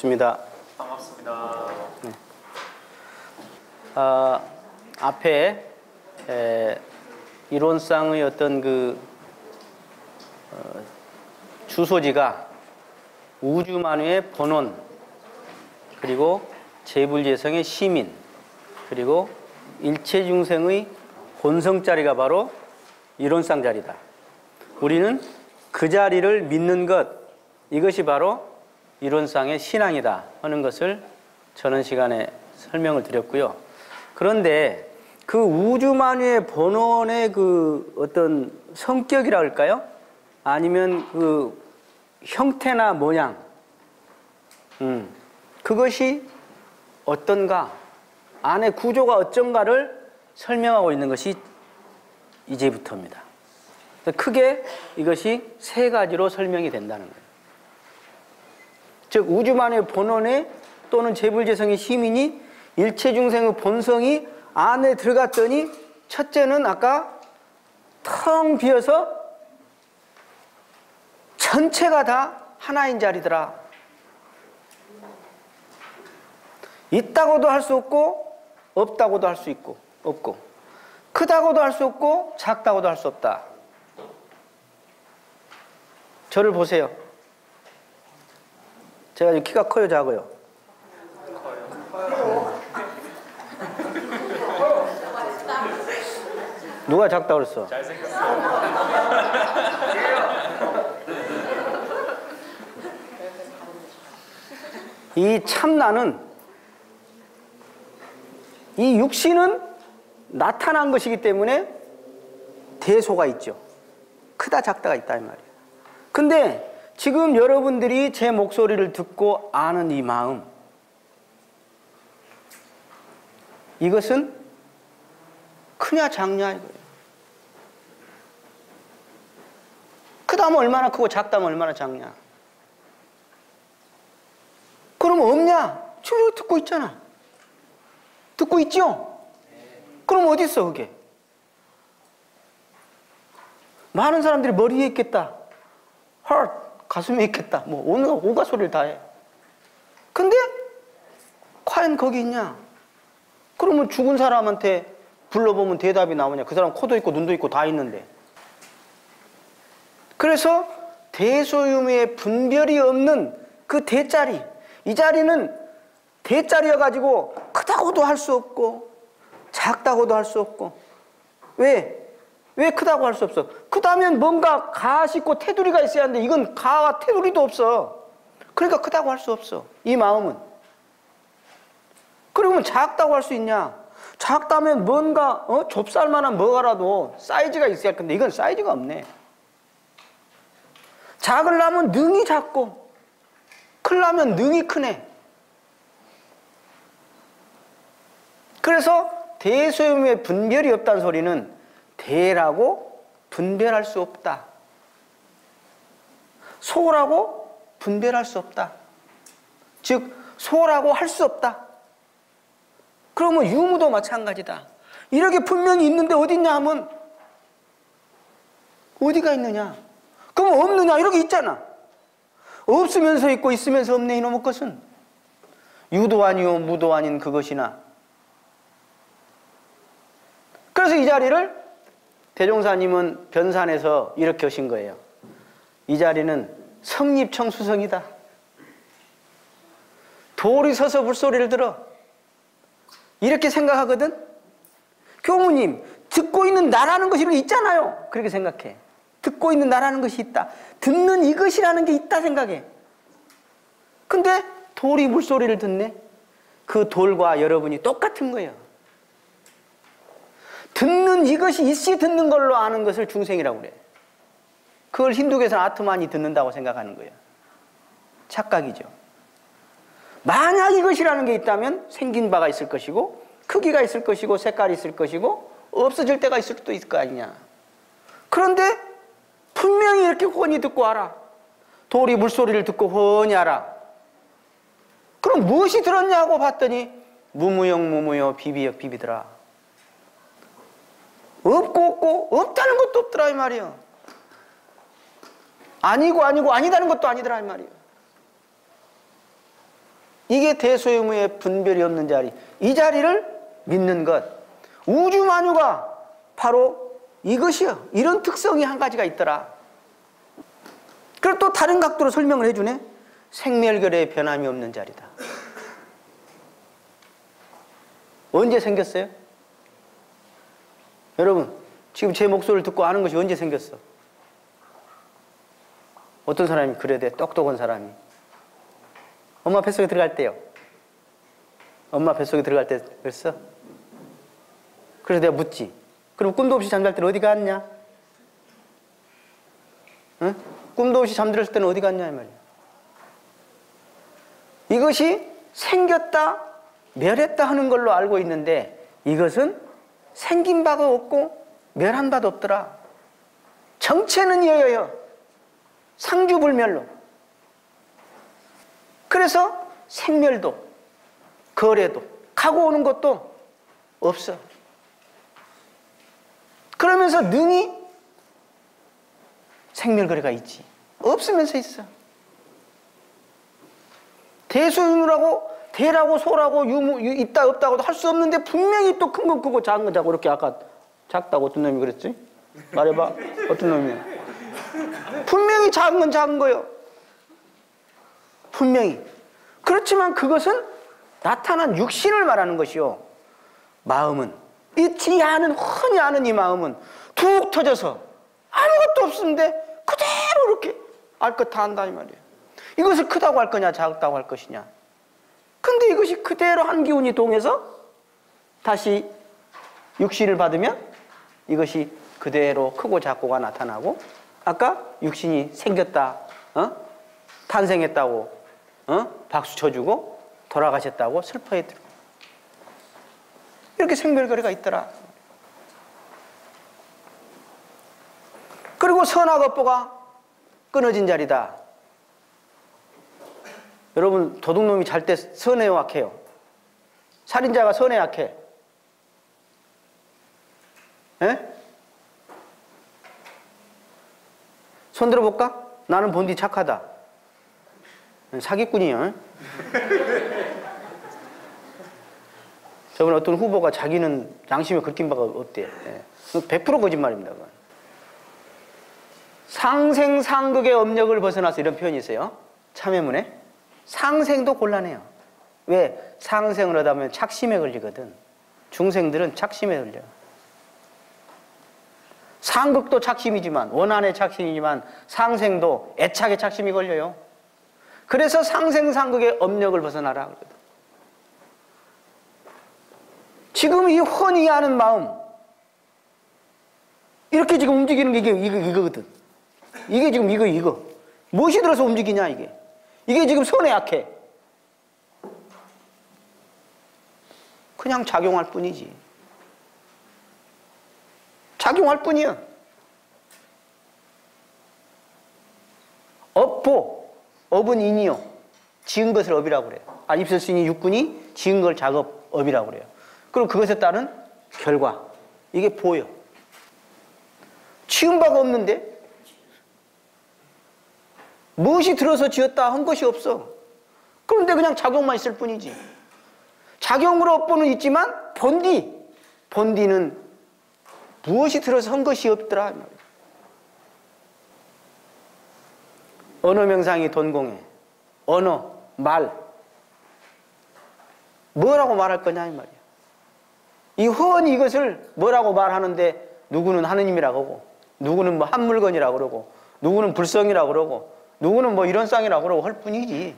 반갑습니다. 반갑습니다. 네. 앞에 이론상의 어떤 주소지가 우주만유의 본원, 그리고 재불재성의 시민, 그리고 일체중생의 본성 자리가 바로 이론상 자리다. 우리는 그 자리를 믿는 것, 이것이 바로 이론상의 신앙이다 하는 것을 저는 시간에 설명을 드렸고요. 그런데 그 우주만유의 본원의 그 어떤 성격이라 할까요? 아니면 그 형태나 모양, 그것이 어떤가, 안의 구조가 어쩐가를 설명하고 있는 것이 이제부터입니다. 크게 이것이 세 가지로 설명이 된다는 거예요. 즉 우주만의 본원에 또는 재불재성의 시민이 일체중생의 본성이 안에 들어갔더니, 첫째는 아까 텅 비어서 전체가 다 하나인 자리더라. 있다고도 할 수 없고 없다고도 할 수 있고 없고, 크다고도 할 수 없고 작다고도 할 수 없다. 저를 보세요. 제가 키가 커요, 작아요? 커요. 누가 작다고 그랬어? 잘생겼어요. 이 참나는, 이 육신은 나타난 것이기 때문에 대소가 있죠. 크다 작다가 있다 이 말이에요. 근데 지금 여러분들이 제 목소리를 듣고 아는 이 마음, 이것은 크냐 작냐 이거예요. 크다면 얼마나 크고 작다면 얼마나 작냐. 그럼 없냐? 지금 여기 듣고 있잖아. 듣고 있죠? 그럼 어디 있어 그게? 많은 사람들이 머리에 있겠다, heart, 가슴에 있겠다, 뭐 온갖 소리를 다 해. 근데 과연 거기 있냐? 그러면 죽은 사람한테 불러보면 대답이 나오냐? 그 사람 코도 있고 눈도 있고 다 있는데. 그래서 대소유미의 분별이 없는 그 대자리, 이 자리는 대자리여가지고 크다고도 할 수 없고 작다고도 할 수 없고. 왜 크다고 할 수 없어? 크다면 뭔가 가시 있고 테두리가 있어야 하는데 이건 가와 테두리도 없어. 그러니까 크다고 할 수 없어, 이 마음은. 그러면 작다고 할 수 있냐? 작다면 뭔가 좁쌀만한 뭐가라도 사이즈가 있어야 할 건데 이건 사이즈가 없네. 작으려면 능이 작고 크려면 능이 크네. 그래서 대소유미의 분별이 없다는 소리는 대라고 분별할 수 없다, 소라고 분별할 수 없다, 즉 소라고 할 수 없다. 그러면 유무도 마찬가지다. 이렇게 분명히 있는데 어디 있냐 하면 어디가 있느냐? 그럼 없느냐? 이렇게 있잖아. 없으면서 있고 있으면서 없네, 이놈의 것은. 유도 아니요 무도 아닌 그것이나. 그래서 이 자리를 대종사님은 변산에서 이렇게 하신 거예요. 이 자리는 성립청수성이다. 돌이 서서 불소리를 들어. 이렇게 생각하거든. 교무님, 듣고 있는 나라는 것이 있잖아요. 그렇게 생각해. 듣고 있는 나라는 것이 있다. 듣는 이것이라는 게 있다 생각해. 근데 돌이 물소리를 듣네. 그 돌과 여러분이 똑같은 거예요. 듣는 이것이 있이 듣는 걸로 아는 것을 중생이라고 그래. 그걸 힌두교에서는 아트만이 듣는다고 생각하는 거예요. 착각이죠. 만약 이것이라는 게 있다면 생긴 바가 있을 것이고 크기가 있을 것이고 색깔이 있을 것이고 없어질 때가 있을 수도 있을 거 아니냐. 그런데 분명히 이렇게 훤히 듣고 알아. 돌이 물소리를 듣고 훤히 알아. 그럼 무엇이 들었냐고 봤더니 무무영 무무여 비비역 비비더라. 없고 없고 없다는 것도 없더라 이 말이에요. 아니고 아니고 아니다는 것도 아니더라 이 말이에요. 이게 대소유무의 분별이 없는 자리. 이 자리를 믿는 것. 우주 만유가 바로 이것이요. 이런 특성이 한 가지가 있더라. 그리고 또 다른 각도로 설명을 해주네. 생멸결의 변함이 없는 자리다. 언제 생겼어요? 여러분, 지금 제 목소리를 듣고 아는 것이 언제 생겼어? 어떤 사람이 그래야 돼? 똑똑한 사람이. 엄마 뱃속에 들어갈 때요. 엄마 뱃속에 들어갈 때 그랬어? 그래서 내가 묻지. 그럼 꿈도 없이 잠잘 때는 어디 갔냐? 응? 꿈도 없이 잠들었을 때는 어디 갔냐 이 말이야. 이것이 생겼다 멸했다 하는 걸로 알고 있는데 이것은 생긴 바가 없고 멸한 바도 없더라. 정체는 여여여 상주불멸로. 그래서 생멸도 거래도 가고 오는 것도 없어. 그러면서 능히 생멸거래가 있지. 없으면서 있어. 대소유무라고 대라고 소라고 유무 있다 없다고도 할 수 없는데 분명히 또 큰 건 크고 작은 건 작고. 이렇게 아까 작다고 어떤 놈이 그랬지? 말해봐. 어떤 놈이야? 분명히 작은 건 작은 거요. 분명히. 그렇지만 그것은 나타난 육신을 말하는 것이요. 마음은 이 아는 흔히 아는 이 마음은 툭 터져서 아무것도 없는데 그대로 이렇게 알 것 다 한다 이 말이에요. 이것을 크다고 할 거냐 작다고 할 것이냐. 근데 이것이 그대로 한 기운이 동해서 다시 육신을 받으면 이것이 그대로 크고 작고가 나타나고 아까 육신이 생겼다 탄생했다고 박수 쳐주고 돌아가셨다고 슬퍼했더라. 이렇게 생멸거래가 있더라. 그리고 선악업보가 끊어진 자리다. 여러분 도둑놈이 잘 때 선에 약해요. 살인자가 선에 약해. 에? 손 들어볼까? 나는 본디 착하다. 사기꾼이요. 저번에 어떤 후보가 자기는 양심에 긁힌 바가 없대. 100% 거짓말입니다. 그건. 상생상극의 업력을 벗어나서 이런 표현이 있어요. 참회문에. 상생도 곤란해요. 왜? 상생을 하다 보면 착심에 걸리거든. 중생들은 착심에 걸려. 상극도 착심이지만 원한의 착심이지만 상생도 애착의 착심이 걸려요. 그래서 상생상극의 업력을 벗어나라 그러거든. 지금 이 훤히 아는 마음 이렇게 지금 움직이는 게 이거거든. 이게 지금 이거 무엇이 들어서 움직이냐 이게 지금 선에 약해. 그냥 작용할 뿐이지. 작용할 뿐이야. 업보, 업은 인이요. 지은 것을 업이라고 그래요. 입설신이 육군이 지은 걸 작업, 업이라고 그래요. 그리고 그것에 따른 결과. 이게 보여. 지은 바가 없는데 무엇이 들어서 지었다 한 것이 없어. 그런데 그냥 작용만 있을 뿐이지. 작용으로 업보는 있지만 본디는 무엇이 들어서 한 것이 없더라. 언어 명상이 돈공해. 언어, 말. 뭐라고 말할 거냐 이 말이야. 이 훤히 이것을 뭐라고 말하는데 누구는 하느님이라고 하고 누구는 뭐 한 물건이라고 그러고 누구는 불성이라고 그러고 누구는 뭐 이런 쌍이라고 그러고 할 뿐이지.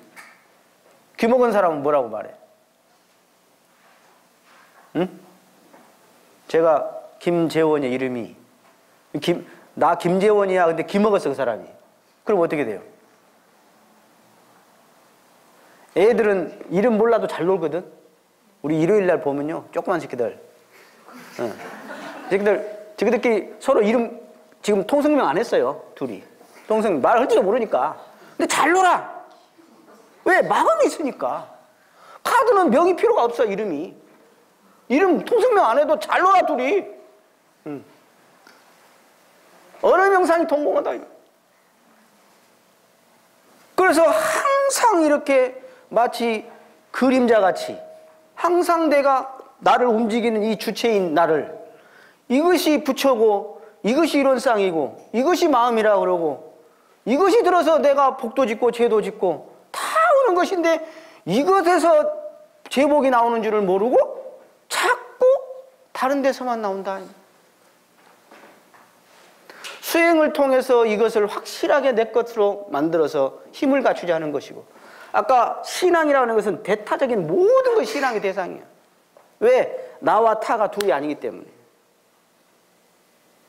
귀 먹은 사람은 뭐라고 말해? 응? 제가 김재원의 이름이 나 김재원이야. 근데 귀 먹었어 그 사람이. 그럼 어떻게 돼요? 애들은 이름 몰라도 잘 놀거든. 우리 일요일날 보면요 조그만 새끼들 새끼들끼리 서로 이름 지금 통성명 안 했어요. 둘이 통성 말할지도 모르니까. 근데 잘 놀아. 왜? 마음이 있으니까. 카드는 명이 필요가 없어. 이름이 이름 통성명 안 해도 잘 놀아 둘이. 언어 명상이 동공하다. 그래서 항상 이렇게 마치 그림자같이 항상 내가 나를 움직이는 이 주체인 나를, 이것이 부처고 이것이 이론상이고 이것이 마음이라 그러고 이것이 들어서 내가 복도 짓고 죄도 짓고 다 오는 것인데 이것에서 제복이 나오는 줄을 모르고 자꾸 다른 데서만 나온다. 수행을 통해서 이것을 확실하게 내 것으로 만들어서 힘을 갖추자 하는 것이고, 아까 신앙이라는 것은 대타적인 모든 것이 신앙의 대상이야. 왜? 나와 타가 둘이 아니기 때문에.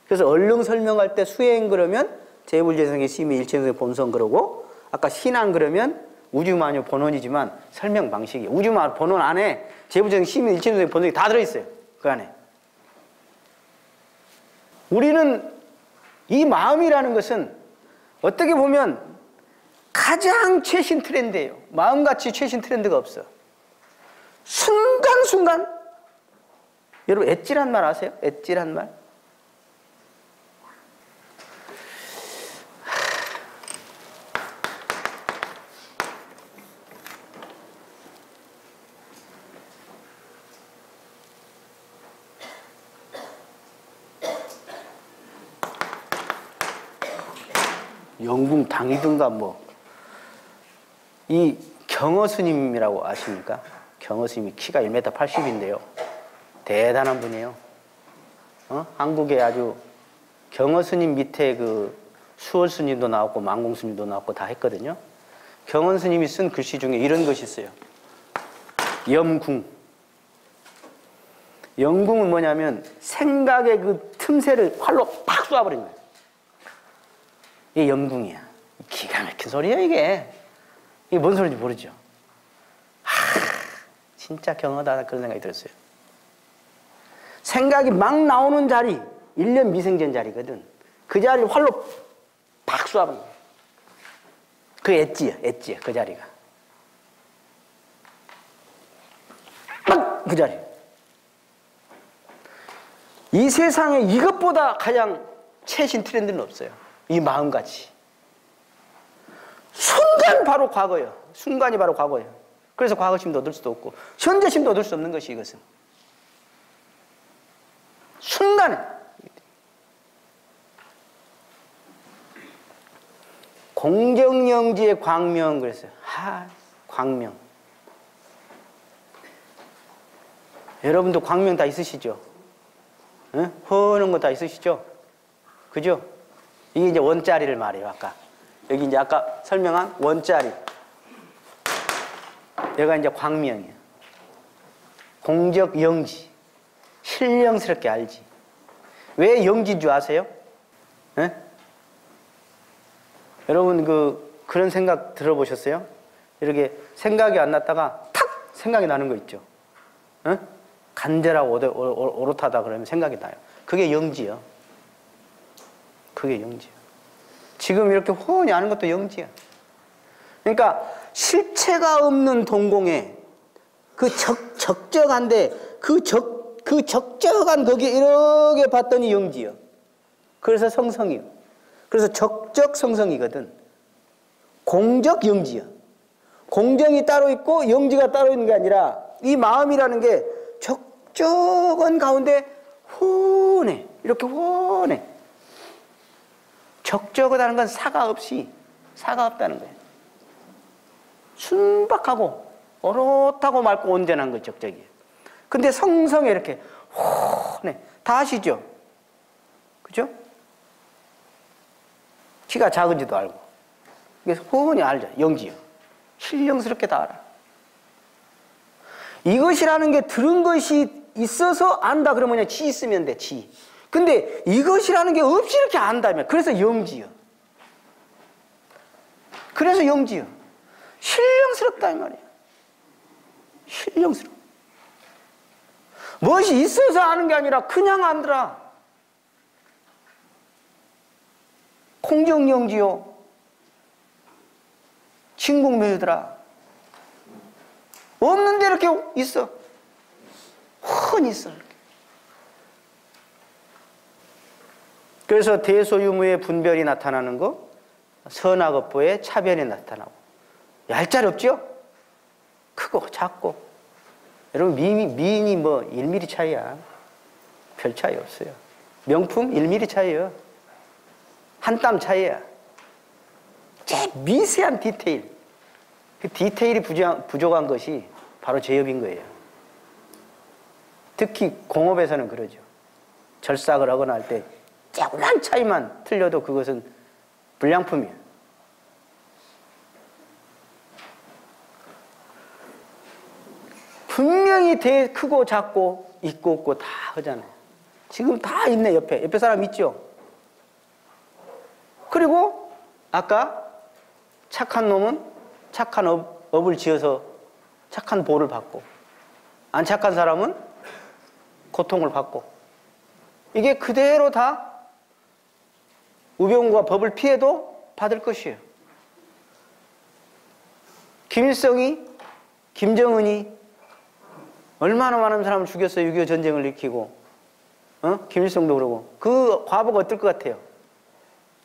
그래서 얼른 설명할 때 수행 그러면 재불재성의 심의 일체성의 본성 그러고, 아까 신앙 그러면 우주만유 본원이지만 설명 방식이 우주만유 본원 안에 재불재성 심의 일체성의 본성이 다 들어있어요. 그 안에. 우리는 이 마음이라는 것은 어떻게 보면 가장 최신 트렌드예요. 마음같이 최신 트렌드가 없어. 순간순간. 여러분 엣지란 말 아세요? 엣지란 말? 영궁 당이든가 뭐. 이 경어 스님이라고 아십니까? 경어 스님이 키가 1m 80인데요. 대단한 분이에요. 한국에 아주 경어 스님 밑에 그 수월 스님도 나왔고 만공 스님도 나왔고 다 했거든요. 경원 스님이 쓴 글씨 중에 이런 것이 있어요. 염궁. 염궁은 뭐냐면 생각의 그 틈새를 활로 팍 쏘아버린 거예요. 이게 염궁이야. 기가 막힌 소리야 이게. 이게 뭔 소리인지 모르죠. 진짜 경허다 그런 생각이 들었어요. 생각이 막 나오는 자리, 1년 미생전 자리거든. 그 자리를 활로 팍 쏘아버린 거야. 그 엣지야, 엣지야, 그 자리가. 그 자리. 이 세상에 이것보다 가장 최신 트렌드는 없어요. 이 마음같이. 순간 바로 과거예요. 순간이 바로 과거예요. 그래서 과거심도 얻을 수도 없고 현재심도 얻을 수 없는 것이 이것은. 순간에. 공정영지의 광명 그랬어요. 광명. 여러분도 광명 다 있으시죠? 응? 허는 거 다 있으시죠? 그죠? 이게 이제 원자리를 말해요, 아까. 여기 이제 아까 설명한 원자리. 여기가 이제 광명이야. 공적 영지. 신령스럽게 알지. 왜 영지인 줄 아세요? 에? 여러분 그런 생각 들어보셨어요? 이렇게 생각이 안 났다가 탁 생각이 나는 거 있죠. 에? 간절하고 오롯하다 그러면 생각이 나요. 그게 영지요. 그게 영지요. 지금 이렇게 호언이 아는 것도 영지야. 그러니까 실체가 없는 동공에 그 적적한데 그 적적한 거기에 이렇게 봤더니 영지요. 그래서 성성이요. 그래서 적적 성성이거든. 공적 영지요. 공정이 따로 있고 영지가 따로 있는 게 아니라 이 마음이라는 게 적적한 가운데 훤해. 이렇게 훤해. 적적하다는 건 사가 없다는 거예요. 순박하고 오롯하고 맑고 온전한 거 적적이에요. 근데 성성에 이렇게 훤해. 다 아시죠? 그죠? 키가 작은지도 알고. 그래서 훤히 알죠. 영지요. 신령스럽게 다 알아. 이것이라는 게 들은 것이 있어서 안다 그러면 그냥 지 있으면 돼. 지. 근데 이것이라는 게 없이 이렇게 안다면 그래서 영지요. 그래서 영지요. 신령스럽다 이 말이에요. 신령스러워. 무엇이 있어서 아는 게 아니라 그냥 안더라. 공정영지요. 진공묘유더라. 없는데 이렇게 있어. 훤히 있어. 이렇게. 그래서 대소유무의 분별이 나타나는 거, 선악업보의 차별이 나타나고. 얄짤없죠? 크고 작고. 여러분 미인이 뭐 1mm 차이야. 별 차이 없어요. 명품 1mm 차이요. 한 땀 차이야. 제일 미세한 디테일. 그 디테일이 부족한 것이 바로 제협인 거예요. 특히 공업에서는 그러죠. 절삭을 하거나 할 때 조그만 차이만 틀려도 그것은 불량품이에요. 분명히 되게 크고 작고 있고 없고 다 하잖아요. 지금 다 있네. 옆에 사람 있죠. 그리고 아까 착한 놈은 착한 업을 지어서 착한 보를 받고, 안 착한 사람은 고통을 받고, 이게 그대로 다 우병우가 법을 피해도 받을 것이에요. 김일성이, 김정은이 얼마나 많은 사람을 죽였어요. 6.25 전쟁을 일으키고. 김일성도 그러고. 그 과보가 어떨 것 같아요?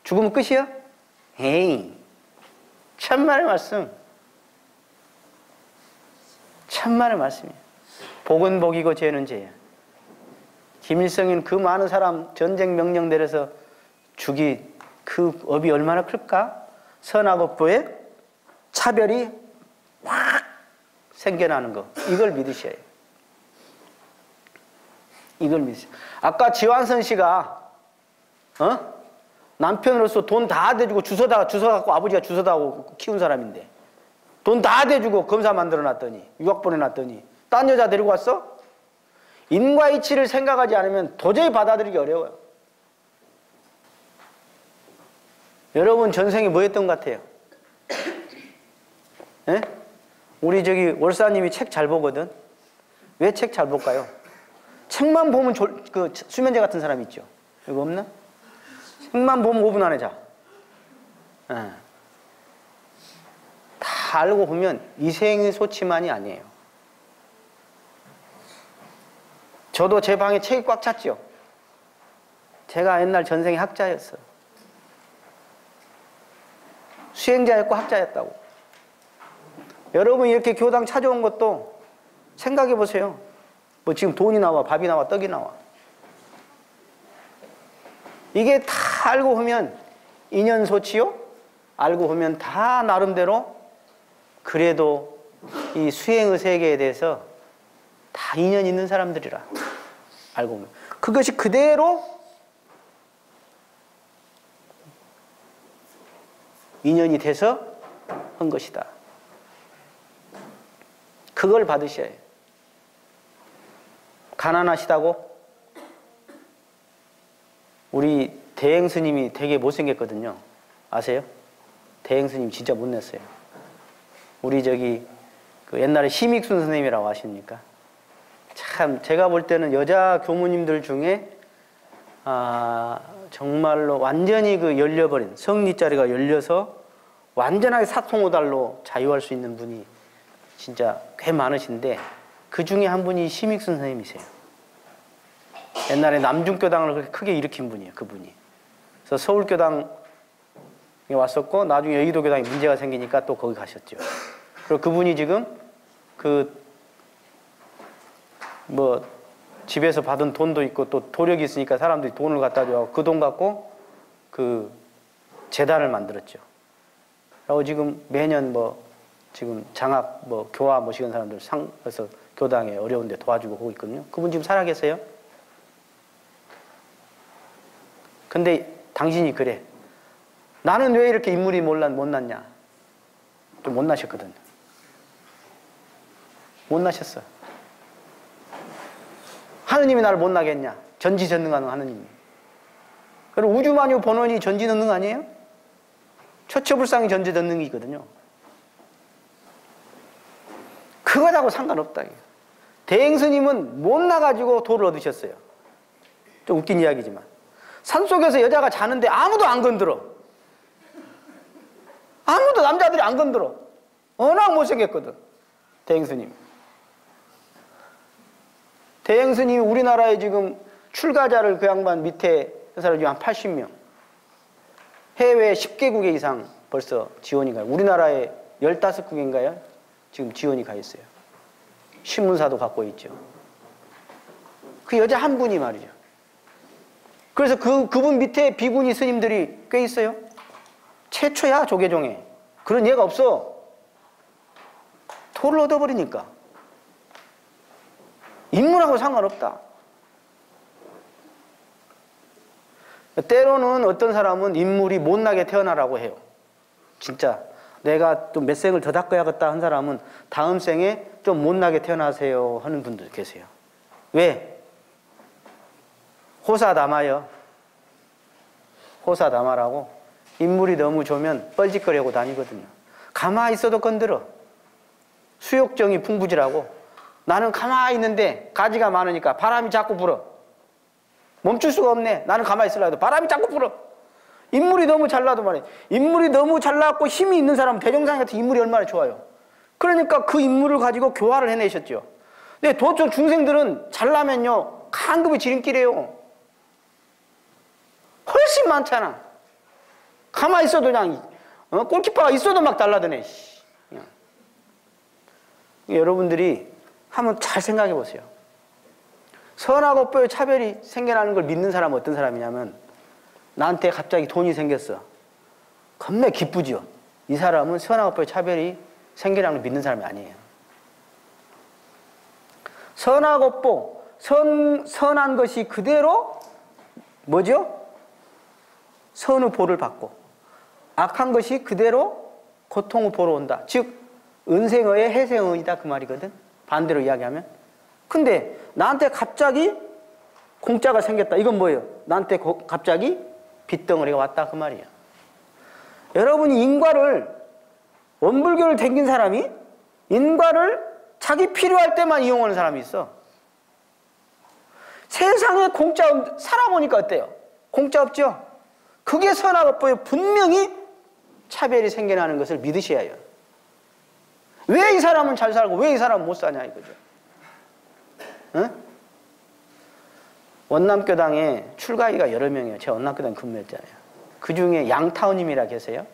죽으면 끝이야? 에이, 천만의 말씀. 천만의 말씀이에요. 복은 복이고 죄는 죄야. 김일성이는 그 많은 사람 전쟁 명령 내려서 죽이 그 업이 얼마나 클까? 선악업보에 차별이 확 생겨나는 거. 이걸 믿으셔야 해요. 이걸 믿으셔야 해요. 아까 지완선 씨가 남편으로서 돈 다 대주고 주워 갖고 아버지가 주워다 고 키운 사람인데 돈 다 대주고 검사 만들어 놨더니 유학 보내놨더니 딴 여자 데리고 왔어? 인과이치를 생각하지 않으면 도저히 받아들이기 어려워요. 여러분 전생에 뭐 했던 것 같아요? 예? 우리 저기 월사님이 책 잘 보거든. 왜 책 잘 볼까요? 책만 보면 그 수면제 같은 사람 있죠. 이거 없나? 책만 보면 5분 안에 자. 예. 다 알고 보면 이생의 소치만이 아니에요. 저도 제 방에 책이 꽉 찼죠. 제가 옛날 전생에 학자였어요. 수행자였고 학자였다고. 여러분 이렇게 교당 찾아온 것도 생각해 보세요. 뭐 지금 돈이 나와, 밥이 나와, 떡이 나와. 이게 다 알고 보면 인연소치요? 알고 보면 다 나름대로 그래도 이 수행의 세계에 대해서 다 인연 있는 사람들이라 알고 보면 그것이 그대로 인연이 돼서 한 것이다. 그걸 받으셔야 해요. 가난하시다고? 우리 대행 스님이 되게 못생겼거든요. 아세요? 대행 스님 진짜 못냈어요. 우리 저기 그 옛날에 심익순 선생님이라고 아십니까? 참 제가 볼 때는 여자 교무님들 중에 정말로 완전히 그 열려버린 성리자리가 열려서 완전하게 사통오달로 자유할 수 있는 분이 진짜 꽤 많으신데 그 중에 한 분이 심익순 선생님이세요. 옛날에 남중교당을 그렇게 크게 일으킨 분이에요. 그분이. 그래서 서울교당에 왔었고 나중에 여의도교당에 문제가 생기니까 또 거기 가셨죠. 그리고 그분이 지금 뭐 집에서 받은 돈도 있고 또 도력이 있으니까 사람들이 돈을 갖다 줘서 그 돈 갖고 그 재단을 만들었죠. 그리고 지금 매년 뭐 지금 장학 뭐 교화 모시는 사람들 상해서 교당에 어려운데 도와주고 하고 있거든요. 그분 지금 살아계세요? 근데 당신이 그래. 나는 왜 이렇게 인물이 못났냐? 좀 못나셨거든요. 못나셨어. 하느님이 나를 못나겠냐? 전지전능한 하느님이. 그리고 우주만유 본원이 전지전능 아니에요? 처처불상이 전지전능이거든요. 그거하고 상관없다. 대행스님은 못 나가지고 도를 얻으셨어요. 좀 웃긴 이야기지만. 산속에서 여자가 자는데 아무도 안 건드려. 아무도 남자들이 안 건드려. 워낙 못생겼거든. 대행스님. 대행스님이 우리나라에 지금 출가자를 그 양반 밑에 그 사람 지금 한 80명. 해외 10개국에 이상 벌써 지원이 가요. 우리나라에 15국인가요? 지금 지원이 가 있어요. 신문사도 갖고 있죠. 그 여자 한 분이 말이죠. 그래서 그분 밑에 비구니 스님들이 꽤 있어요. 최초야, 조계종에. 그런 예가 없어. 토를 얻어버리니까. 인물하고 상관없다. 때로는 어떤 사람은 인물이 못나게 태어나라고 해요. 진짜 내가 좀 몇 생을 더 닦아야겠다 한 사람은 다음 생에 좀 못나게 태어나세요 하는 분들 계세요. 왜? 호사다마요. 호사다마라고 인물이 너무 좋으면 뻘짓거리고 다니거든요. 가만히 있어도 건드려. 수욕정이 풍부지라고. 나는 가만히 있는데 가지가 많으니까 바람이 자꾸 불어. 멈출 수가 없네. 나는 가만히 있으려 해도 바람이 자꾸 불어. 인물이 너무 잘나도 말이야. 인물이 너무 잘나고 힘이 있는 사람은 대종상 같은 인물이 얼마나 좋아요. 그러니까 그 인물을 가지고 교화를 해내셨죠. 근데 도처 중생들은 잘나면요 강급의 지름길이에요. 훨씬 많잖아. 가만히 있어도 그냥 골키퍼가 있어도 막 달라드네. 그냥. 여러분들이 한번 잘 생각해 보세요. 선하고 뼈의 차별이 생겨나는 걸 믿는 사람은 어떤 사람이냐면 나한테 갑자기 돈이 생겼어. 겁나 기쁘죠. 이 사람은 선하고 뼈의 차별이 생겨나는 걸 믿는 사람이 아니에요. 선하고 뼈, 선한 것이 그대로 뭐죠? 선의 보를 받고 악한 것이 그대로 고통의 보러 온다. 즉 은생어의 해생어이다 그 말이거든. 반대로 이야기하면. 근데 나한테 갑자기 공짜가 생겼다. 이건 뭐예요? 나한테 갑자기 빚덩어리가 왔다 그 말이에요. 여러분이 인과를 원불교를 댕긴 사람이 인과를 자기 필요할 때만 이용하는 사람이 있어. 세상에 공짜 살아보니까 어때요? 공짜 없죠? 그게 선하고 보여 분명히 차별이 생겨나는 것을 믿으셔야 해요. 왜 이 사람은 잘 살고 왜 이 사람은 못 사냐 이거죠. 응? 원남교당에 출가이가 여러 명이에요. 제가 원남교당 근무했잖아요. 그 중에 양타오님이라 계세요.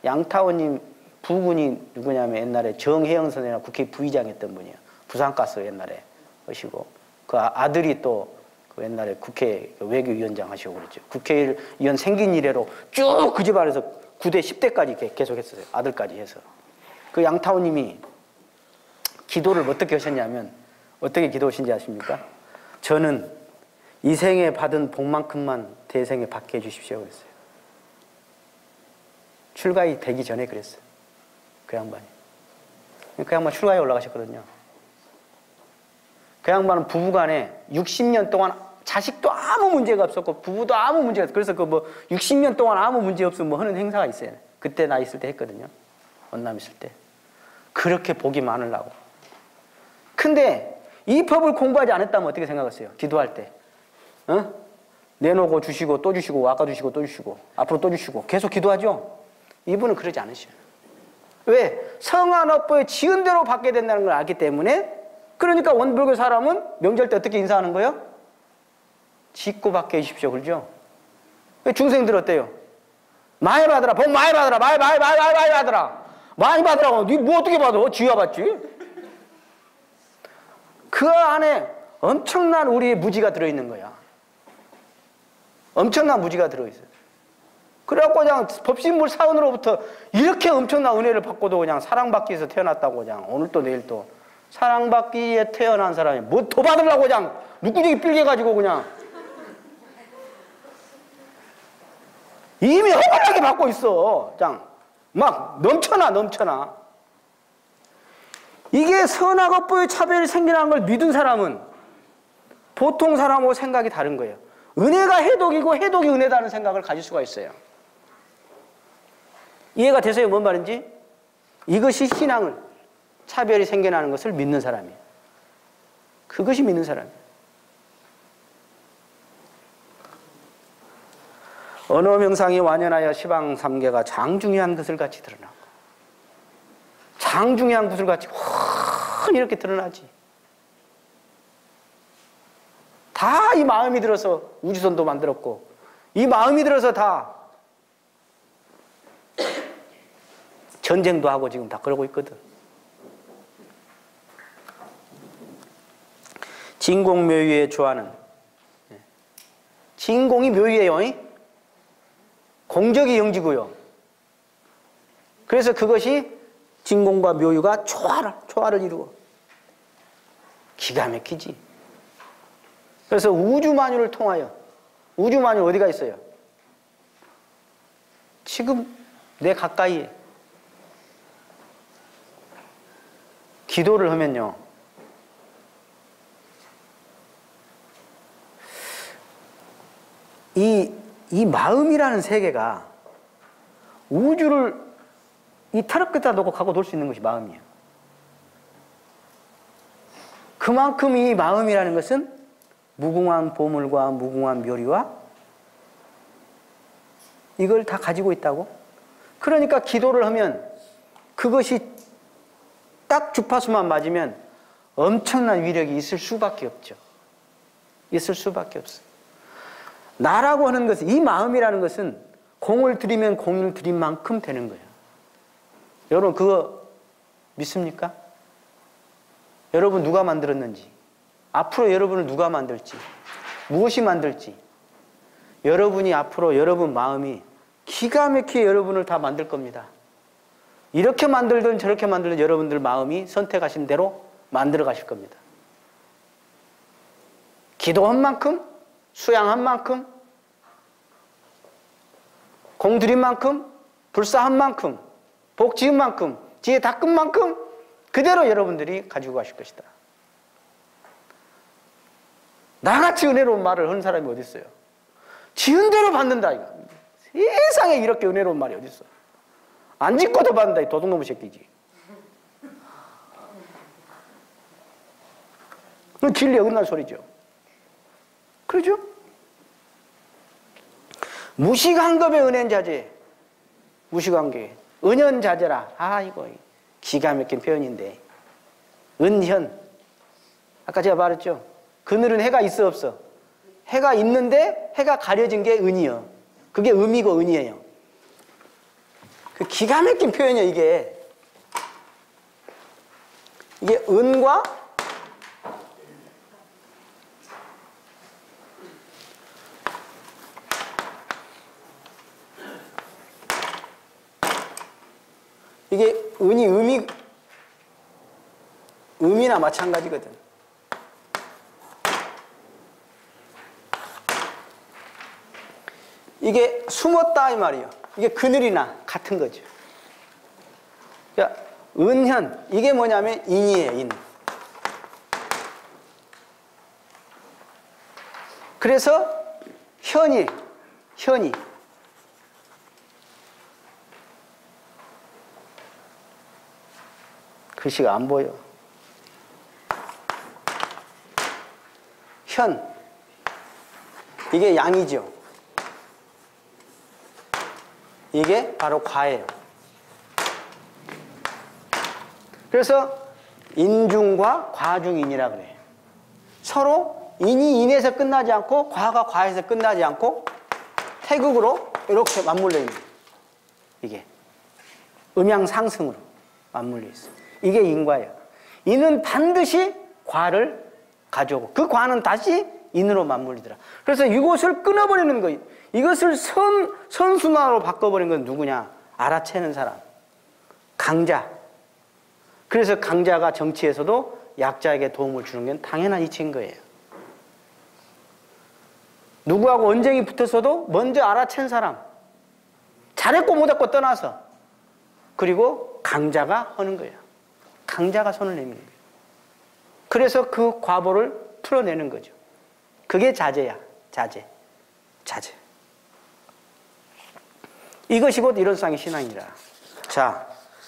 양타오님 부군이 누구냐면 옛날에 정혜영 선생이랑 국회 부의장 했던 분이에요. 부산가스 옛날에 하시고 그 아들이 또 그 옛날에 국회 외교위원장 하시고 그랬죠. 국회의원 생긴 이래로 쭉 그 집안에서 9대 10대까지 계속 했어요. 아들까지 해서. 그 양타오님이 기도를 어떻게 하셨냐면 어떻게 기도하신지 아십니까? 저는 이 생에 받은 복만큼만 대생에 받게 해주십시오 그랬어요. 출가이 되기 전에 그랬어요. 그 양반이. 그 양반 출가에 올라가셨거든요. 그 양반은 부부간에 60년 동안 자식도 아무 문제가 없었고 부부도 아무 문제가 없었고 그래서 그 뭐 60년 동안 아무 문제 없으면 뭐 하는 행사가 있어요. 그때 나 있을 때 했거든요. 원남 있을 때. 그렇게 복이 많으려고. 근데 이 법을 공부하지 않았다면 어떻게 생각하세요? 기도할 때. 내놓고 주시고 또 주시고 아까 주시고 또 주시고 앞으로 또 주시고 계속 기도하죠? 이분은 그러지 않으셔요. 왜? 성안업보에 지은 대로 받게 된다는 걸 알기 때문에 그러니까 원불교 사람은 명절 때 어떻게 인사하는 거예요? 짓고 받게 해주십시오. 그러죠? 중생들 어때요? 많이 받으라. 복 많이 받으라. 많이 받으라. 많이 받으라고. 니 뭐 어떻게 받아? 지가 받지? 그 안에 엄청난 우리의 무지가 들어있는 거야. 엄청난 무지가 들어있어요. 그래갖고 그냥 법신물 사원으로부터 이렇게 엄청난 은혜를 받고도 그냥 사랑받기 위해서 태어났다고 그냥 오늘 또 내일 또 사랑받기 위해 태어난 사람이 뭐 더 받으려고 그냥 누구저기 빌게가지고 그냥 이미 허벌나게 받고 있어. 그냥 막 넘쳐나. 이게 선하고 뽀의 차별이 생겨나는 걸 믿은 사람은 보통 사람하고 생각이 다른 거예요. 은혜가 해독이고 해독이 은혜다는 생각을 가질 수가 있어요. 이해가 되세요? 뭔 말인지? 이것이 신앙을 차별이 생겨나는 것을 믿는 사람이에요. 그것이 믿는 사람이에요. 언어 명상이 완연하여 시방삼계가 장중요한 것을 같이 드러나고 장중요한 것을 같이 확 이렇게 드러나지. 다 이 마음이 들어서 우주선도 만들었고 이 마음이 들어서 다 전쟁도 하고 지금 다 그러고 있거든. 진공묘유에 주하는. 진공이 묘유예요. 공적이 영지고요. 그래서 그것이 진공과 묘유가 조화를 이루어. 기가 막히지. 그래서 우주만유를 통하여, 우주만유 어디가 있어요? 지금 내 가까이에. 기도를 하면요, 이 마음이라는 세계가 우주를 이 타락 끝에다 놓고 가고 돌 수 있는 것이 마음이에요. 그만큼 이 마음이라는 것은 무궁한 보물과 무궁한 묘리와 이걸 다 가지고 있다고? 그러니까 기도를 하면 그것이 딱 주파수만 맞으면 엄청난 위력이 있을 수밖에 없죠. 있을 수밖에 없어요. 나라고 하는 것은, 이 마음이라는 것은 공을 들이면 공을 들인 만큼 되는 거예요. 여러분 그거 믿습니까? 여러분 누가 만들었는지, 앞으로 여러분을 누가 만들지, 무엇이 만들지, 여러분이 앞으로 여러분 마음이 기가 막히게 여러분을 다 만들 겁니다. 이렇게 만들든 저렇게 만들든 여러분들 마음이 선택하신 대로 만들어 가실 겁니다. 기도한 만큼, 수양한 만큼, 공들인 만큼, 불사한 만큼, 복 지은 만큼, 지혜 닦은 만큼 그대로 여러분들이 가지고 가실 것이다. 나같이 은혜로운 말을 하는 사람이 어디 있어요? 지은 대로 받는다 이거. 세상에 이렇게 은혜로운 말이 어디 있어? 안 짓고도 받는다 이 도둑놈의 새끼지. 그건 진리에 어긋날 소리죠. 그러죠? 무식한급의 은연자재. 무식한계. 은연자재라. 아 이거 기가 막힌 표현인데. 은현. 아까 제가 말했죠. 그늘은 해가 있어 없어? 해가 있는데 해가 가려진 게 은이요. 그게 음이고 은이에요. 그 기가 막힌 표현이에요 이게. 이게 은과 이게 은이 음이나 마찬가지거든. 이게 숨었다 이 말이에요. 이게 그늘이나 같은 거죠. 그러니까 은현 이게 뭐냐면 인이에요. 인. 그래서 현이 글씨가 안 보여. 현 이게 양이죠. 이게 바로 과예요. 그래서 인중과 과중인이라 그래요. 서로 인이 인에서 끝나지 않고 과가 과에서 끝나지 않고 태극으로 이렇게 맞물려 있는 거예요. 이게 음양 상승으로 맞물려 있어요. 이게 인과예요. 인은 반드시 과를 가져오고 그 과는 다시 인으로 맞물리더라. 그래서 이것을 끊어버리는 거예요. 이것을 선순환으로 바꿔버린 건 누구냐? 알아채는 사람. 강자. 그래서 강자가 정치에서도 약자에게 도움을 주는 건 당연한 이치인 거예요. 누구하고 언쟁이 붙었어도 먼저 알아챈 사람. 잘했고 못했고 떠나서. 그리고 강자가 하는 거예요. 강자가 손을 내미는 거예요. 그래서 그 과보를 풀어내는 거죠. 그게 자제야. 자제. 이것이 곧 이론상의 신앙이라. 자,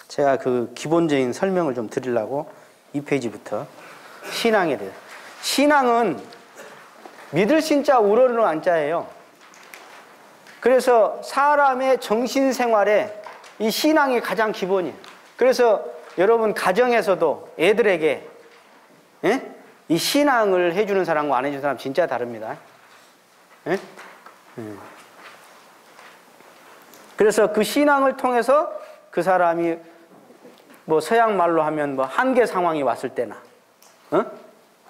제가 그 기본적인 설명을 좀 드리려고 이 페이지부터 신앙에 대해서. 신앙은 믿을 신자 우러르는 안자예요. 그래서 사람의 정신생활에 이 신앙이 가장 기본이에요. 그래서 여러분 가정에서도 애들에게 이 신앙을 해주는 사람과 안 해주는 사람 진짜 다릅니다. 그래서 그 신앙을 통해서 그 사람이 뭐 서양 말로 하면 뭐 한계 상황이 왔을 때나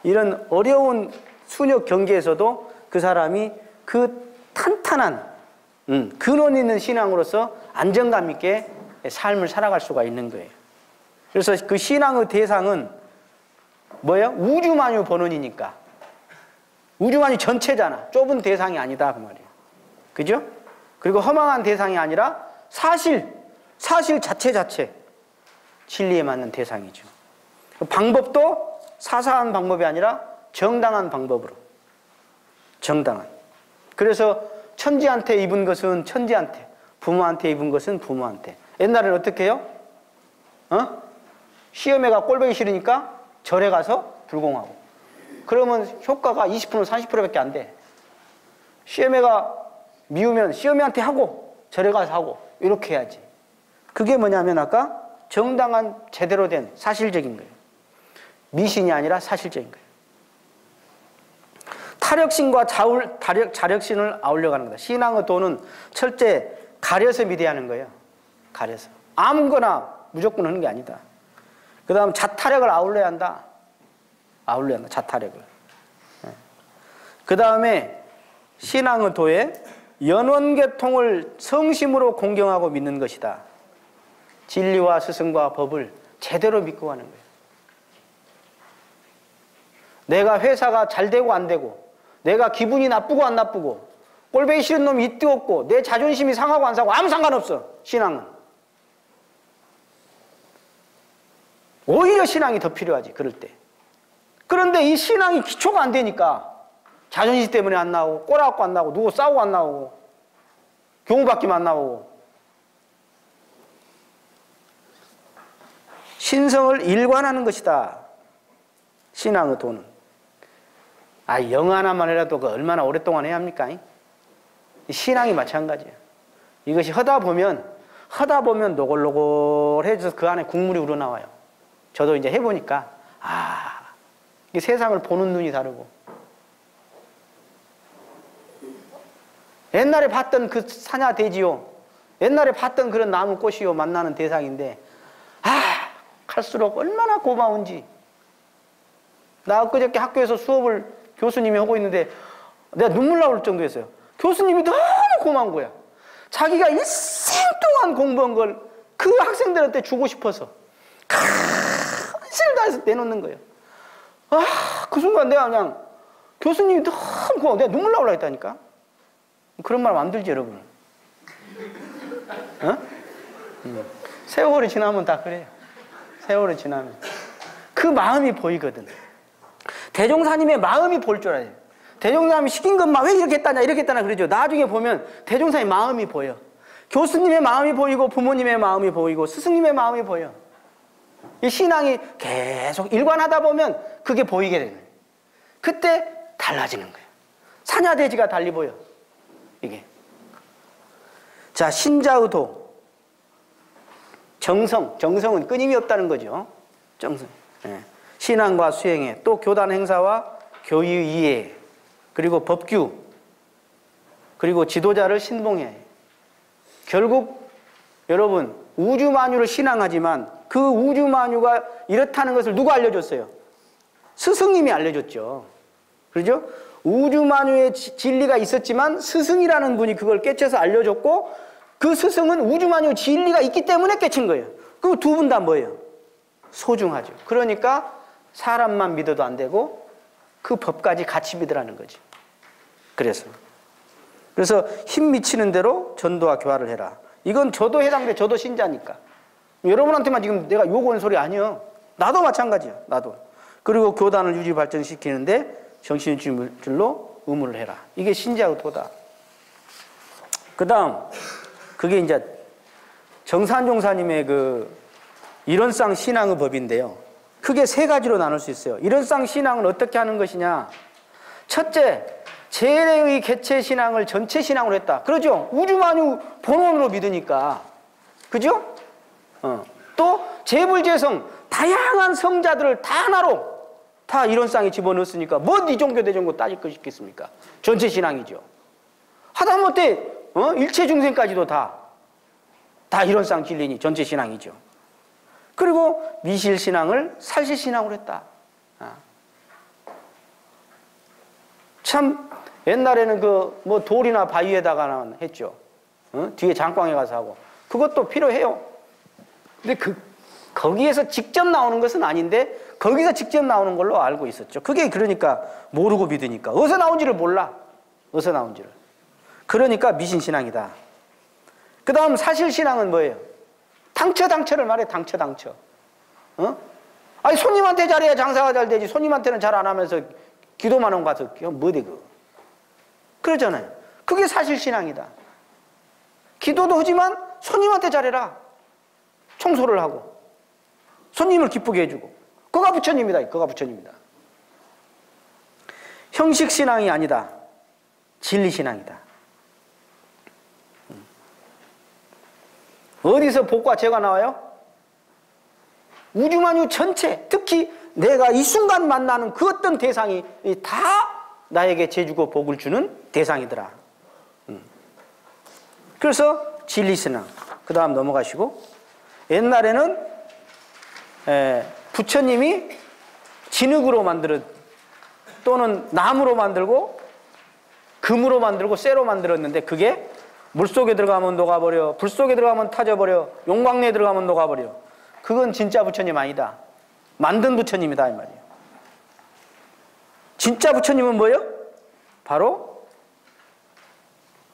이런 어려운 순역 경계에서도 그 사람이 그 탄탄한 근원 있는 신앙으로서 안정감 있게 삶을 살아갈 수가 있는 거예요. 그래서 그 신앙의 대상은 뭐예요? 우주만유 본원이니까. 우주만유 전체잖아. 좁은 대상이 아니다 그 말이에요. 그죠? 그리고 허망한 대상이 아니라 사실 자체 진리에 맞는 대상이죠. 방법도 사사한 방법이 아니라 정당한 방법으로. 정당한. 그래서 천지한테 입은 것은 천지한테, 부모한테 입은 것은 부모한테. 옛날에는 어떻게 해요? 시험에가 꼴보기 싫으니까 절에 가서 불공하고. 그러면 효과가 20% 30%밖에 안 돼. 시험에가 미우면 시험에한테 하고 절에 가서 하고 이렇게 해야지. 그게 뭐냐면 아까 정당한 제대로 된 사실적인 거예요. 미신이 아니라 사실적인 거예요. 타력신과 자력신을 아울려가는 거다. 신앙의 도는 철저히 가려서 믿어야 하는 거예요. 가려서. 아무거나 무조건 하는 게 아니다. 그 다음 자타력을 아울러야 한다. 아울러야 한다. 자타력을. 그 다음에 신앙의 도에 연원계통을 성심으로 공경하고 믿는 것이다. 진리와 스승과 법을 제대로 믿고 가는 거예요. 내가 회사가 잘 되고 안 되고, 내가 기분이 나쁘고 안 나쁘고, 꼴보기 싫은 놈이 있고 없고, 내 자존심이 상하고 안 상하고 아무 상관없어. 신앙은. 오히려 신앙이 더 필요하지 그럴 때. 그런데 이 신앙이 기초가 안 되니까 자존심 때문에 안 나오고, 꼬라갖고 안 나오고, 누구 싸우고 안 나오고, 교훈받기만 안 나오고. 신성을 일관하는 것이다. 신앙의 도는. 영 하나만 해라도 그 얼마나 오랫동안 해야 합니까? 신앙이 마찬가지예요. 이것이 하다 보면 노골노골해져서 그 안에 국물이 우러나와요. 저도 이제 해보니까, 이게 세상을 보는 눈이 다르고. 옛날에 봤던 그 사냐 돼지요. 옛날에 봤던 그런 나무 꽃이요. 만나는 대상인데, 갈수록 얼마나 고마운지. 나 엊그저께 학교에서 수업을 교수님이 하고 있는데 내가 눈물 나올 정도였어요. 교수님이 너무 고마운 거야. 자기가 일생 동안 공부한 걸 그 학생들한테 주고 싶어서 큰실을 다해서 내놓는 거예요. 그 순간 내가 그냥 교수님이 너무 고마워. 내가 눈물 나오려고 했다니까. 그런 말 만들지 여러분. 세월이 지나면 다 그래요. 세월이 지나면 그 마음이 보이거든. 대종사님의 마음이 보일 줄 알아요. 대종사님이 시킨 것만 왜 이렇게 했다냐 이렇게 했다냐 그러죠. 나중에 보면 대종사님의 마음이 보여. 교수님의 마음이 보이고 부모님의 마음이 보이고 스승님의 마음이 보여. 이 신앙이 계속 일관하다 보면 그게 보이게 되는 거예요. 그때 달라지는 거예요. 사냐돼지가 달리 보여. 이게. 자, 신자의 도. 정성은 끊임이 없다는 거죠. 정성. 신앙과 수행에, 또 교단 행사와 교의 이해, 그리고 법규, 그리고 지도자를 신봉해. 결국 여러분 우주만유를 신앙하지만 그 우주만유가 이렇다는 것을 누가 알려줬어요? 스승님이 알려줬죠. 그렇죠? 우주만유의 진리가 있었지만 스승이라는 분이 그걸 깨쳐서 알려줬고, 그 스승은 우주만유 진리가 있기 때문에 깨친 거예요. 그 두 분 다 뭐예요? 소중하죠. 그러니까 사람만 믿어도 안 되고 그 법까지 같이 믿으라는 거지. 그래서 힘 미치는 대로 전도와 교화를 해라. 이건 저도 해당돼. 저도 신자니까. 여러분한테만 지금 내가 요구하는 소리 아니에요. 나도 마찬가지야. 나도. 그리고 교단을 유지 발전시키는데 정신줄로 의무를 해라. 이게 신자의 도다. 그 다음 그게 이제 정산종사님의 그 일원상 신앙의 법인데요. 크게 세 가지로 나눌 수 있어요. 일원상 신앙은 어떻게 하는 것이냐. 첫째, 재래의 개체 신앙을 전체 신앙으로 했다. 그러죠? 우주만유 본원으로 믿으니까. 그죠? 또 재불재성 다양한 성자들을 다 하나로 다 일원상에 집어넣었으니까 뭐 이종교 대종교 따질 것이 있겠습니까? 전체 신앙이죠. 하다못해 일체 중생까지도 다 일원상 진리니 전체 신앙이죠. 그리고 미실신앙을 살실신앙으로 했다. 참 옛날에는 그 뭐 돌이나 바위에다가 했죠. 뒤에 장광에 가서 하고. 그것도 필요해요. 근데 거기에서 직접 나오는 것은 아닌데 거기서 직접 나오는 걸로 알고 있었죠. 그게 그러니까 모르고 믿으니까. 어디서 나온지를 몰라. 어디서 나온지를. 그러니까 미신신앙이다. 그 다음 사실신앙은 뭐예요? 당처를 말해. 당처. 아니 손님한테 잘해야 장사가 잘 되지. 손님한테는 잘 안 하면서 기도만 하고 가서 뭐돼 그거. 그러잖아요. 그게 사실신앙이다. 기도도 하지만 손님한테 잘해라. 청소를 하고 손님을 기쁘게 해주고. 그가 부처님이다. 그가 부처님이다. 형식신앙이 아니다. 진리신앙이다. 어디서 복과 죄가 나와요? 우주만유 전체, 특히 내가 이 순간 만나는 그 어떤 대상이 다 나에게 죄 주고 복을 주는 대상이더라. 그래서 진리신앙. 그 다음 넘어가시고. 옛날에는 부처님이 진흙으로 또는 나무로 만들고 금으로 만들고 쇠로 만들었는데 그게 물속에 들어가면 녹아버려, 불속에 들어가면 타져버려, 용광로에 들어가면 녹아버려. 그건 진짜 부처님 아니다. 만든 부처님이다 이 말이에요. 진짜 부처님은 뭐예요? 바로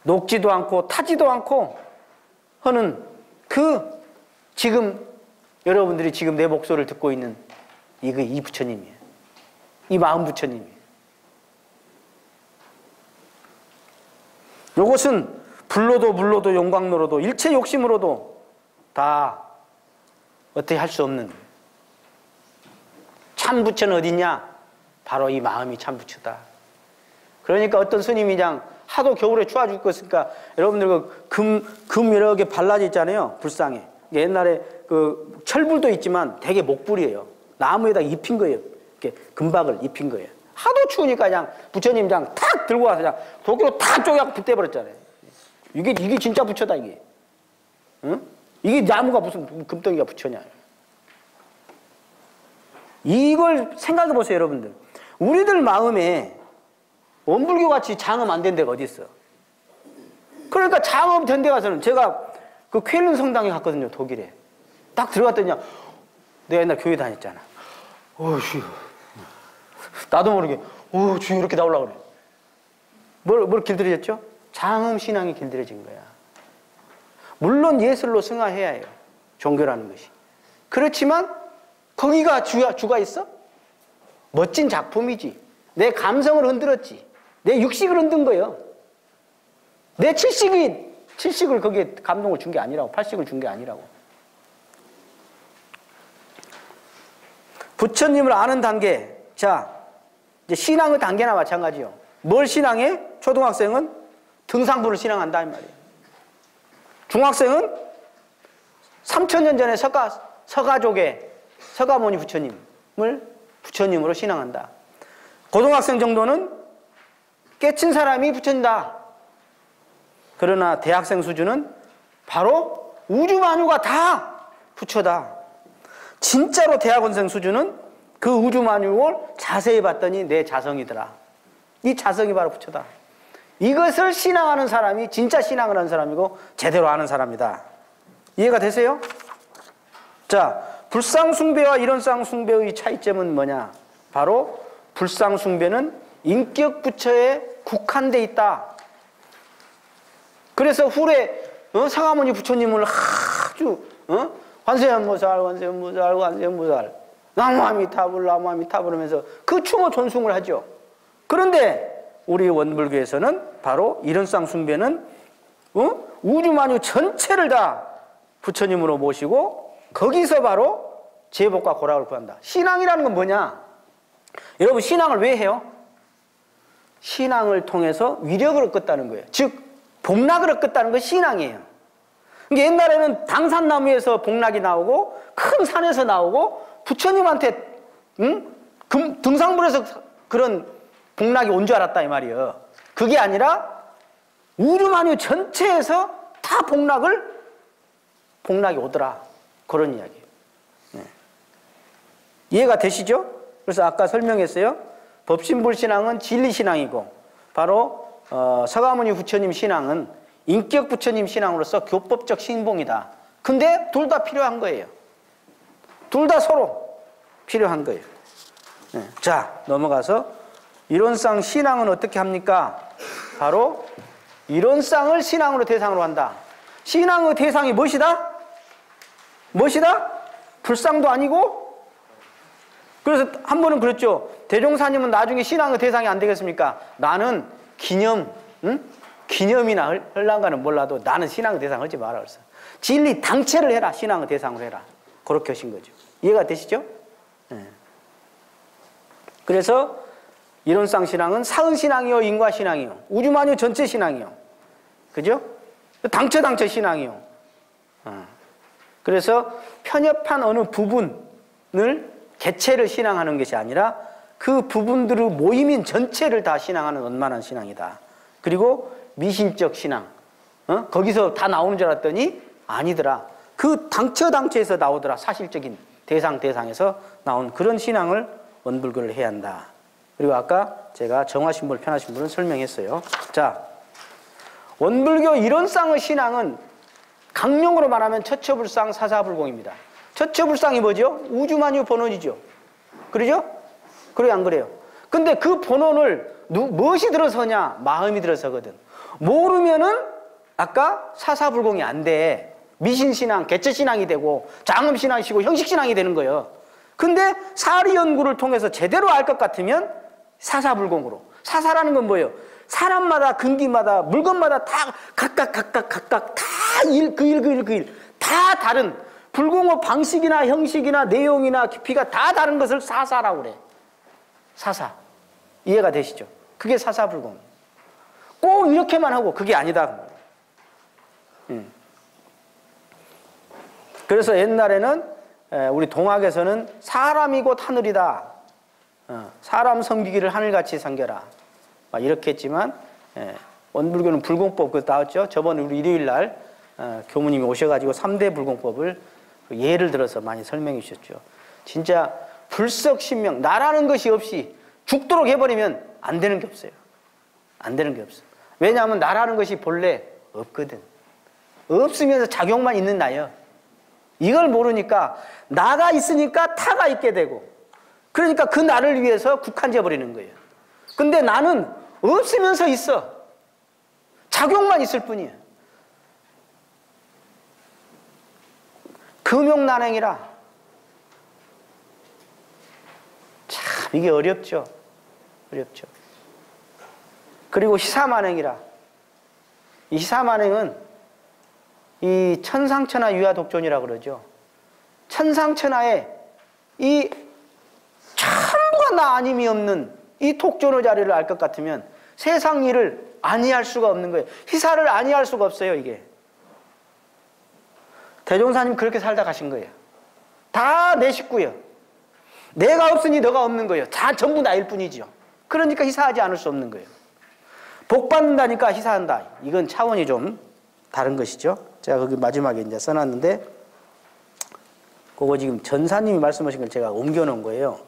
녹지도 않고 타지도 않고 하는 지금 여러분들이 지금 내 목소리를 듣고 있는 이 부처님이에요. 이 마음 부처님이에요. 요것은 불로도 물로도 용광로로도 일체 욕심으로도 다 어떻게 할 수 없는 참 부처는 어딨냐? 바로 이 마음이 참 부처다. 그러니까 어떤 스님이 그냥 하도 겨울에 추워 죽겠으니까 여러분들 금 여러 개 발라져 있잖아요. 불상에. 옛날에 그 철불도 있지만 되게 목불이에요. 나무에다 입힌 거예요. 이렇게 금박을 입힌 거예요. 하도 추우니까 그냥 부처님 그냥 탁 들고 와서 그냥 도끼로 탁 쪼개갖고 불 떼버렸잖아요. 이게 진짜 부처다 이게. 응? 이게 나무가 무슨 금덩이가 부처냐. 이걸 생각해 보세요 여러분들. 우리들 마음에 원불교같이 장엄 안 된 데가 어디 있어. 그러니까 장엄 된 데 가서는 제가 그 쾰른 성당에 갔거든요. 독일에. 딱 들어갔더니 내가 옛날 교회 다녔잖아. 어휴. 나도 모르게 주여 이렇게 나오려고 그래. 뭘 길들여졌죠? 장엄 신앙이 길들여진 거야. 물론 예술로 승화해야 해요. 종교라는 것이. 그렇지만 거기가 주가 있어? 멋진 작품이지. 내 감성을 흔들었지. 내 육식을 흔든 거예요. 내 칠식을 거기에 감동을 준 게 아니라고. 팔식을 준 게 아니라고. 부처님을 아는 단계. 자, 이제 신앙의 단계나 마찬가지요. 뭘 신앙해? 초등학생은 등상부를 신앙한다 이 말이에요. 중학생은 3000년 전에 서가족의 서가모니 부처님을 부처님으로 신앙한다. 고등학생 정도는 깨친 사람이 부처님이다. 그러나 대학생 수준은 바로 우주만유가 다 부처다. 진짜로 대학원생 수준은 그 우주만유를 자세히 봤더니 내 자성이더라. 이 자성이 바로 부처다. 이것을 신앙하는 사람이 진짜 신앙을 하는 사람이고 제대로 아는 사람이다. 이해가 되세요? 자, 불상숭배와 이론상숭배의 차이점은 뭐냐? 바로 불상숭배는 인격 부처에 국한돼 있다. 그래서 후래 상하모니 부처님을 아주 관세음보살 나무아미타불 하면서 그 추모 존숭을 하죠. 그런데 우리 원불교에서는 바로 이론상 숭배는 우주만유 전체를 다 부처님으로 모시고 거기서 바로 제복과 고락을 구한다. 신앙이라는 건 뭐냐? 여러분 신앙을 왜 해요? 신앙을 통해서 위력을 얻겠다는 거예요. 즉 복락을 얻겠다는 건 신앙이에요. 그러니까 옛날에는 당산나무에서 복락이 나오고 큰 산에서 나오고 부처님한테 등상불에서 그런 복락이 온 줄 알았다 이 말이에요. 그게 아니라 우주만유 전체에서 다 복락이 오더라. 그런 이야기예요. 네. 이해가 되시죠? 그래서 아까 설명했어요. 법신불신앙은 진리신앙이고 바로 서가모니 부처님 신앙은 인격 부처님 신앙으로서 교법적 신봉이다. 근데 둘 다 필요한 거예요. 둘 다 서로 필요한 거예요. 네. 자, 넘어가서 이론상 신앙은 어떻게 합니까? 바로 이론상을 신앙으로 대상으로 한다. 신앙의 대상이 무엇이다? 무엇이다? 불상도 아니고. 그래서 한 번은 그랬죠. 대종사님은 나중에 신앙의 대상이 안 되겠습니까? 나는 기념, 기념이나 헐랑가는 몰라도 나는 신앙의 대상 하지 마라 그랬어. 진리 당체를 해라. 신앙의 대상으로 해라. 그렇게 하신 거죠. 이해가 되시죠? 네. 그래서 이론상 신앙은 사은신앙이요, 인과신앙이요, 우주만유 전체 신앙이요. 그죠? 당처 신앙이요. 그래서 편협한 어느 부분을 개체를 신앙하는 것이 아니라 그 부분들의 모임인 전체를 다 신앙하는 원만한 신앙이다. 그리고 미신적 신앙, 거기서 다 나오는 줄 알았더니 아니더라. 그 당처에서 나오더라. 사실적인 대상에서 나온 그런 신앙을 원불교를 해야 한다. 그리고 아까 제가 정화신불, 편화신불은 설명했어요. 자, 원불교 이론상의 신앙은 강령으로 말하면 처처불상, 사사불공입니다. 처처불상이 뭐죠? 우주만유 본원이죠. 그러죠? 그래요, 안 그래요? 근데 그 본원을 무엇이 들어서냐? 마음이 들어서거든. 모르면은 아까 사사불공이 안 돼. 미신신앙, 개체신앙이 되고 장엄신앙이시고 형식신앙이 되는 거예요. 근데 사리 연구를 통해서 제대로 알 것 같으면 사사불공으로. 사사라는 건 뭐예요? 사람마다, 근기마다, 물건마다 다 각각 다 그 일 다 다른 불공의 방식이나 형식이나 내용이나 깊이가 다 다른 것을 사사라고 그래. 사사. 이해가 되시죠? 그게 사사불공. 꼭 이렇게만 하고 그게 아니다. 그래서 옛날에는 우리 동학에서는 사람이 곧 하늘이다. 사람 섬기기를 하늘같이 섬겨라. 이렇게 했지만 원불교는 불공법 그거 나왔죠. 저번 우리 일요일 날 교무님이 오셔가지고 3대 불공법을 예를 들어서 많이 설명해 주셨죠. 진짜 불석신명 나라는 것이 없이 죽도록 해버리면 안 되는 게 없어요. 안 되는 게 없어. 왜냐하면 나라는 것이 본래 없거든. 없으면서 작용만 있는 나요. 이걸 모르니까 나가 있으니까 타가 있게 되고 그러니까 그 나를 위해서 국한져 버리는 거예요. 근데 나는 없으면서 있어. 작용만 있을 뿐이에요. 금용난행이라. 참 이게 어렵죠. 어렵죠. 그리고 희사만행이라. 이 희사만행은 이 천상천하 유아독존이라고 그러죠. 천상천하에 이 전부가 나 아님이 없는 이 독존의 자리를 알 것 같으면 세상 일을 아니할 수가 없는 거예요. 희사를 아니할 수가 없어요, 이게. 대종사님 그렇게 살다 가신 거예요. 다 내 식구예요. 내가 없으니 너가 없는 거예요. 다 전부 나일 뿐이죠. 그러니까 희사하지 않을 수 없는 거예요. 복 받는다니까 희사한다. 이건 차원이 좀 다른 것이죠. 제가 거기 마지막에 이제 써놨는데 그거 지금 전사님이 말씀하신 걸 제가 옮겨놓은 거예요.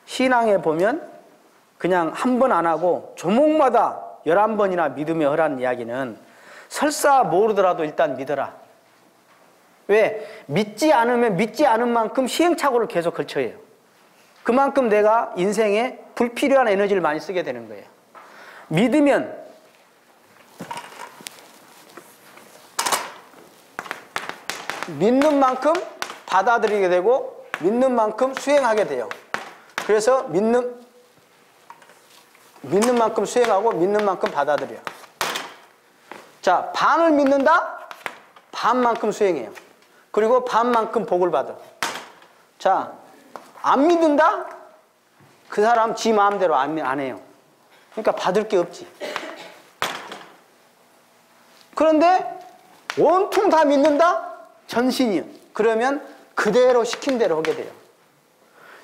신앙에 보면 그냥 한 번 안 하고 조목마다 11번이나 믿으며 하라는 이야기는 설사 모르더라도 일단 믿어라. 왜? 믿지 않으면 믿지 않은 만큼 시행착오를 계속 걸쳐야 해요. 그만큼 내가 인생에 불필요한 에너지를 많이 쓰게 되는 거예요. 믿으면 믿는 만큼 받아들이게 되고 믿는 만큼 수행하게 돼요. 그래서 믿는 만큼 수행하고 믿는 만큼 받아들여요. 자, 반을 믿는다? 반만큼 수행해요. 그리고 반만큼 복을 받아. 자, 안 믿는다? 그 사람 지 마음대로 안 해요. 그러니까 받을 게 없지. 그런데 온통 다 믿는다? 전신이요. 그러면 그대로 시킨 대로 하게 돼요.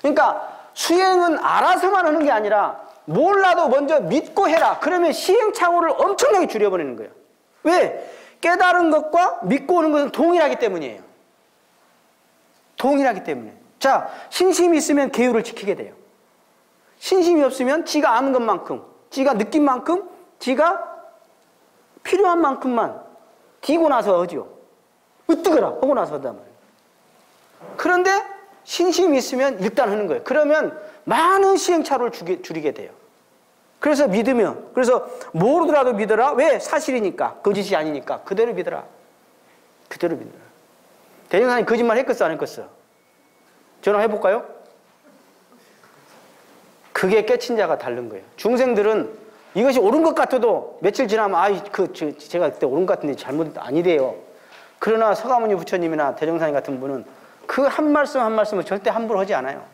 그러니까 수행은 알아서만 하는 게 아니라 몰라도 먼저 믿고 해라. 그러면 시행착오를 엄청나게 줄여버리는 거예요. 왜? 깨달은 것과 믿고 오는 것은 동일하기 때문이에요. 동일하기 때문에. 자, 신심이 있으면 계율을 지키게 돼요. 신심이 없으면 지가 아는 것만큼, 지가 느낀 만큼, 지가 필요한 만큼만 디고 나서 하죠. 으뜨거라 하고 나서 하단 말이에요. 그런데 신심이 있으면 일단 하는 거예요. 그러면 많은 시행착오를 줄이게 돼요. 그래서 믿으면, 그래서 모르더라도 믿어라. 왜? 사실이니까, 거짓이 아니니까 그대로 믿어라. 그대로 믿어라. 대전사님 거짓말 했겠어 안 했겠어? 전화해볼까요? 그게 깨친 자가 다른 거예요. 중생들은 이것이 옳은 것 같아도 며칠 지나면 제가 그때 옳은 것 같은데 잘못 아니래요. 그러나 서가모니 부처님이나 대정사님 같은 분은 그 한 말씀 한 말씀을 절대 함부로 하지 않아요.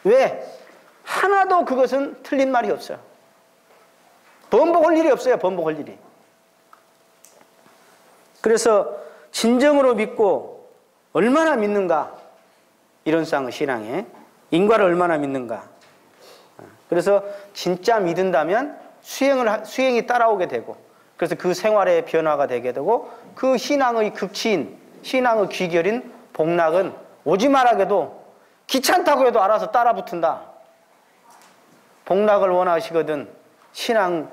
왜? 하나도 그것은 틀린 말이 없어요. 번복할 일이 없어요. 번복할 일이. 그래서 진정으로 믿고 얼마나 믿는가, 이런 쌍의 신앙에 인과를 얼마나 믿는가. 그래서 진짜 믿는다면 수행이 따라오게 되고, 그래서 그 생활의 변화가 되게 되고, 그 신앙의 극치인, 신앙의 귀결인 복락은 오지 말아게도 귀찮다고 해도 알아서 따라 붙은다. 복락을 원하시거든 신앙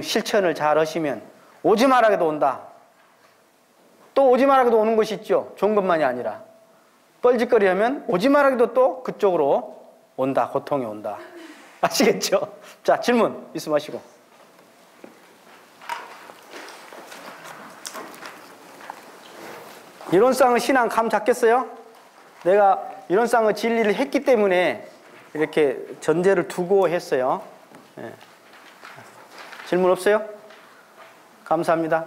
실천을 잘 하시면 오지 말아게도 온다. 또 오지 말아게도 오는 것이 있죠. 좋은 것만이 아니라 뻘짓거리 하면 오지 말아게도 또 그쪽으로 온다. 고통이 온다. 아시겠죠? 자, 질문 말씀하시고. 이론상의 신앙 감 잡겠어요? 내가 이론상의 진리를 했기 때문에 이렇게 전제를 두고 했어요. 네. 질문 없어요? 감사합니다.